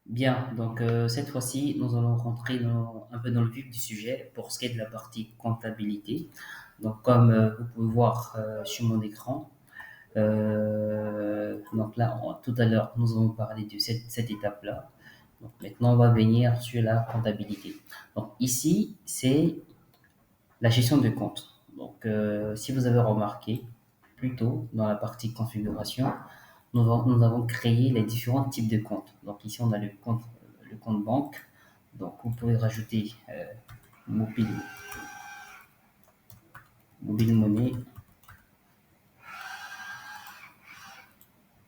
Bien, donc cette fois-ci, nous allons rentrer un peu dans le vif du sujet pour ce qui est de la partie comptabilité. Donc, comme vous pouvez voir sur mon écran, donc là, tout à l'heure, nous avons parlé de cette étape-là. Donc, maintenant, on va venir sur la comptabilité. Donc, ici, c'est la gestion de compte. Donc, si vous avez remarqué, plus tôt dans la partie configuration, nous avons créé les différents types de comptes. Donc ici, on a le compte banque. Donc vous pouvez rajouter mobile, mobile monnaie.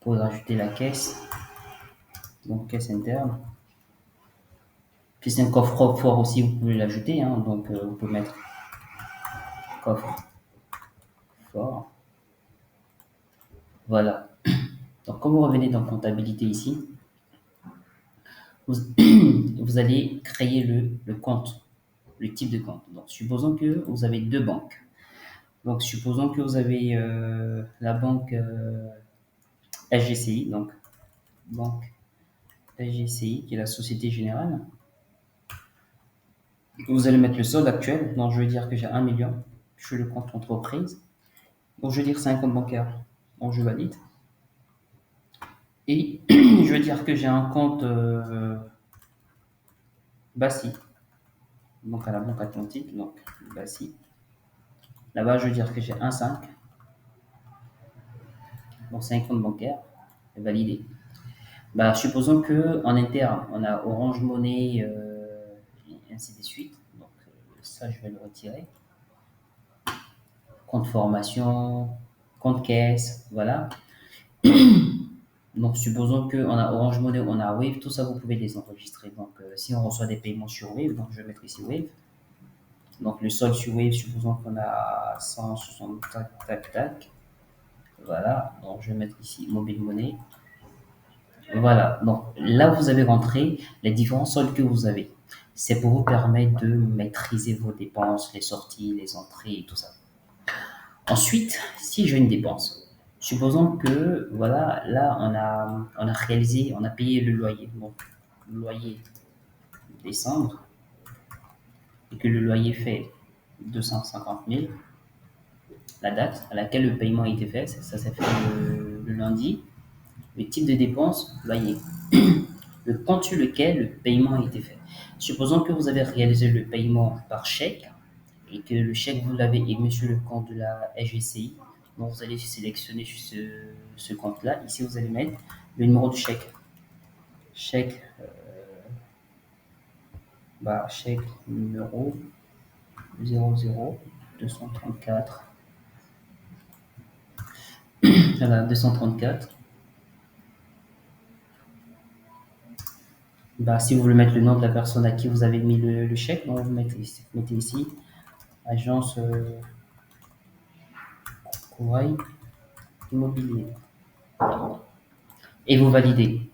Vous pouvez rajouter la caisse, donc caisse interne. Puis c'est un coffre fort aussi, vous pouvez l'ajouter. Hein, donc vous pouvez mettre coffre fort. Voilà. Donc quand vous revenez dans comptabilité ici, vous, vous allez créer le compte, le type de compte. Donc supposons que vous avez deux banques. Donc supposons que vous avez la banque SGCI, donc banque SGCI, qui est la Société Générale. Vous allez mettre le solde actuel, donc je vais dire que j'ai 1 million, je fais le compte entreprise. Donc je vais dire c'est un compte bancaire, donc je valide. Et je vais dire que j'ai un compte BASI, donc à la Banque Atlantique, donc BASI. Là-bas, je vais dire que j'ai 1,5, donc c'est un compte bancaire, validé. Bah, supposons que en interne, on a Orange Money, et ainsi de suite. Donc ça, je vais le retirer. Compte formation, compte caisse, voilà. Donc, supposons qu'on a Orange Money, on a Wave, tout ça, vous pouvez les enregistrer. Donc, si on reçoit des paiements sur Wave, donc je vais mettre ici Wave. Donc, le solde sur Wave, supposons qu'on a 160, tac, tac, tac. Voilà, donc je vais mettre ici Mobile Money. Voilà, donc là, vous avez rentré les différents soldes que vous avez. C'est pour vous permettre de maîtriser vos dépenses, les sorties, les entrées et tout ça. Ensuite, si j'ai une dépense, supposons que, voilà, là, on a réalisé, on a payé le loyer. Donc, le loyer décembre, et que le loyer fait 250 000, la date à laquelle le paiement a été fait, ça s'est fait le lundi. Le type de dépense, loyer. Le compte sur lequel le paiement a été fait. Supposons que vous avez réalisé le paiement par chèque et que le chèque, vous l'avez émis sur le compte de la SGCI. Donc, vous allez sélectionner ce compte-là. Ici, vous allez mettre le numéro du chèque. Chèque, chèque numéro 00234. Voilà, 234. Si vous voulez mettre le nom de la personne à qui vous avez mis le chèque, donc vous mettez ici agence Courail Immobilier. Et vous validez.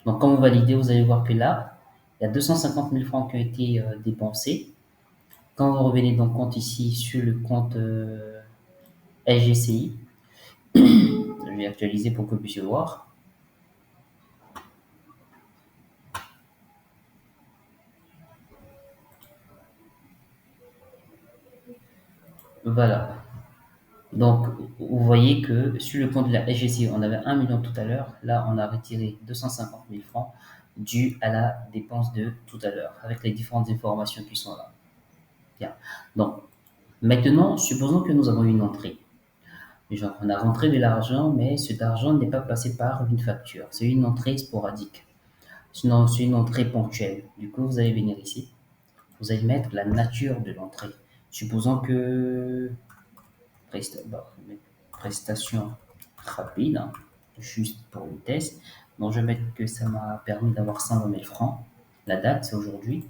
Donc, quand vous validez, vous allez voir que là, il y a 250 000 francs qui ont été dépensés. Quand vous revenez dans le compte ici, sur le compte SGCI, je vais actualiser pour que vous puissiez voir. Voilà. Donc, vous voyez que sur le compte de la SGCI, on avait 1 million tout à l'heure. Là, on a retiré 250 000 francs dû à la dépense de tout à l'heure, avec les différentes informations qui sont là. Bien. Donc, maintenant, supposons que nous avons une entrée. Genre, on a rentré de l'argent, mais cet argent n'est pas passé par une facture. C'est une entrée sporadique. Sinon, c'est une entrée ponctuelle. Du coup, vous allez venir ici. Vous allez mettre la nature de l'entrée. Supposons que prestation rapide, hein, juste pour le test. Donc, je vais mettre que ça m'a permis d'avoir 120 000 francs. La date, c'est aujourd'hui.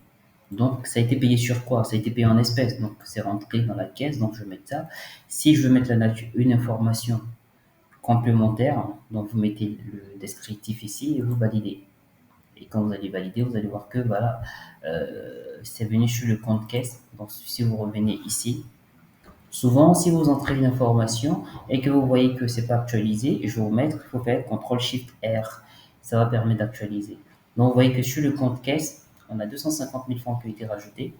Donc, ça a été payé sur quoi? Ça a été payé en espèces. Donc, c'est rentré dans la caisse. Donc, je vais mettre ça. Si je veux mettre la nature, une information complémentaire, donc vous mettez le descriptif ici et vous validez. Et quand vous allez valider, vous allez voir que voilà, c'est venu sur le compte caisse. Donc, si vous revenez ici, souvent, si vous entrez une information et que vous voyez que c'est pas actualisé, je vais vous mettre, il faut faire CTRL SHIFT R. Ça va permettre d'actualiser. Donc, vous voyez que sur le compte caisse, on a 250 000 francs qui ont été rajoutés.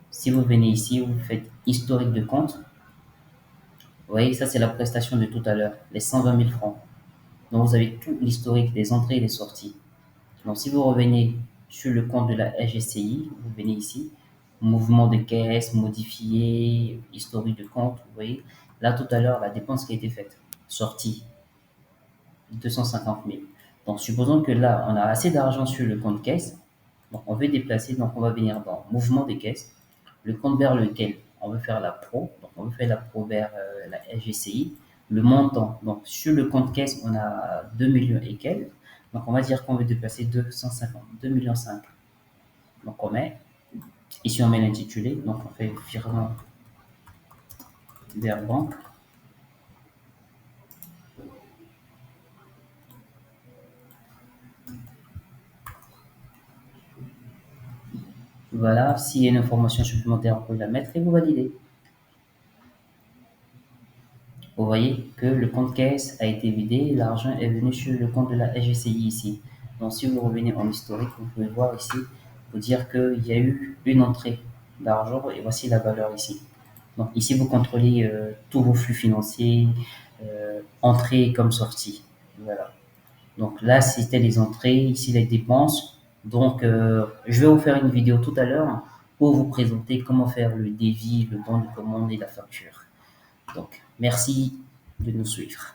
Si vous venez ici, vous faites historique de compte. Vous voyez, ça, c'est la prestation de tout à l'heure, les 120 000 francs. Donc, vous avez tout l'historique des entrées et des sorties. Donc, si vous revenez sur le compte de la SGCI, vous venez ici, mouvement de caisse, modifié, historique de compte, vous voyez. Là, tout à l'heure, la dépense qui a été faite, sortie, 250 000. Donc, supposons que là, on a assez d'argent sur le compte caisse. Donc, on veut déplacer, donc on va venir dans mouvement des caisses, le compte vers lequel on veut faire la pro. Donc, on veut faire la pro vers la SGCI. Le montant, donc sur le compte caisse, on a 2 millions et quelques. Donc, on va dire qu'on veut déplacer 250, 2 millions 5. Donc, on met, ici, on met l'intitulé. Donc, on fait virement vers banque. Voilà, s'il y a une information supplémentaire, vous pouvez la mettre et vous validez. Vous voyez que le compte caisse a été vidé, l'argent est venu sur le compte de la SGCI ici. Donc si vous revenez en historique, vous pouvez voir ici, vous dire qu'il y a eu une entrée d'argent et voici la valeur ici. Donc ici, vous contrôlez tous vos flux financiers, entrées comme sorties. Voilà. Donc là, c'était les entrées, ici les dépenses. Donc je vais vous faire une vidéo tout à l'heure pour vous présenter comment faire le devis, le bon de commande et la facture. Donc, merci de nous suivre.